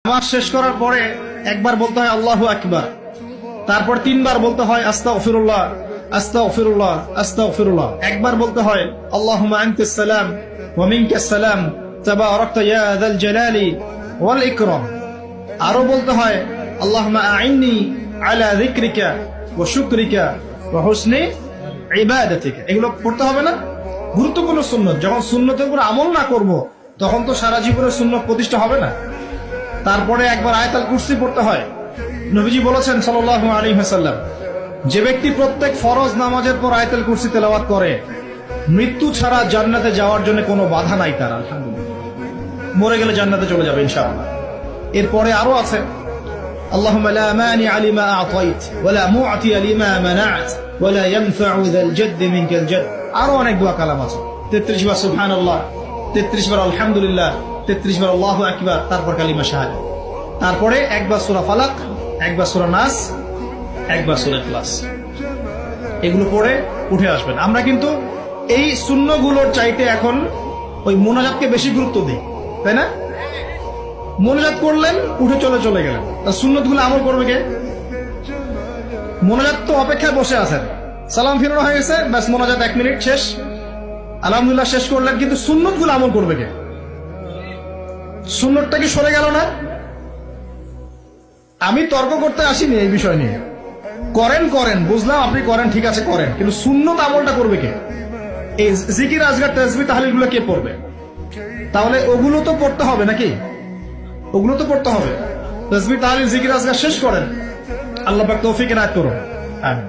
নামাজ শেষ করার পরে একবার বলতে হয় আল্লাহু আকবার, তারপর তিনবার বলতে হয় আস্তাগফিরুল্লাহ আস্তাগফিরুল্লাহ আস্তাগফিরুল্লাহ। একবার বলতে হয় আল্লাহুম্মা আনতাস সালাম ওয়া মিনকাস সালাম তাবারাকতা ইয়া যাল জালালি ওয়াল ইকরাম। আরো বলতে হয় আল্লাহুম্মা আইন্নি আলা যিকরিকা ওয়া শুকরিকা ওয়া হুসনি ইবাদাতিকা। এগুলো পড়তে হবে না? গুরুত্বপূর্ণ সুন্নত। যখন সুন্নতের উপর আমল না করব তখন তো সারা জীবনের সুন্নত প্রতিষ্ঠা হবে না। তারপরে একবার আয়াতুল কুরসি পড়তে হয়। নবীজি বলেছেন সাল্লাল্লাহু আলাইহি ওয়াসাল্লাম, যে ব্যক্তি প্রত্যেক ফরজ নামাজের পর আয়াতুল কুরসি তেলাওয়াত করে মৃত্যু ছাড়া জান্নাতে যাওয়ার জন্য কোনো বাধা নাই তার। আলহামদুলিল্লাহ, মরে গেলে জান্নাতে চলে যাবে ইনশাআল্লাহ। এরপরে আরো আছে আল্লাহুম্মা লা মানিআ লিমা আ'তাইত ওয়া লা মু'তিয়া লিমা মানা'ত ওয়া লা ইয়ানফা'ু যাল জাদ্দি মিনকাল জাদ। আরো অনেক দোয়া কালাম আছে। 33 বার সুবহানাল্লাহ, 33 বার আলহামদুলিল্লাহ, 33 বার আল্লাহু আকবার, তারপর কালিমা শাহাদাত। তারপরে একবার সূরা ফালাক, একবার সূরা নাস, একবার সূরা ইখলাস। এগুলো পড়ে উঠে আসবেন। আমরা কিন্তু এই সুন্নগুলোর চাইতে এখন ওই মুনাজাতকে বেশি গুরুত্ব দিই, তাই না? মুনাজাত করলেন, উঠে চলে গেলেন। তা সুন্নতগুলো আমল করবে কে? মুনাজাত তো অপেক্ষায় বসে আছেন, সালাম ফিরানো হয়ে গেছে, ব্যাস মুনাজাত 1 মিনিট শেষ, আলহামদুলিল্লাহ শেষ করলেন, কিন্তু সুন্নতগুলো আমল করবে কে? সুন্নতটা কি সরে গেল না? আমি তর্ক করতে আসিনি এই বিষয় নিয়ে। করেন বুঝলাম, আপনি করেন, ঠিক আছে করেন, কিন্তু সুন্নত আমলটা করবে কে? এই জিকির আজগার তাসবিহ তাহলিল গুলো কে পড়বে? তাহলে ওগুলো তো পড়তে হবে নাকি? ওগুলো তো পড়তে হবে। তাসবিহ তাহলিল জিকির আজগার শেষ করেন। আল্লাহ পাক তৌফিক এনায়েত করুন। আমিন।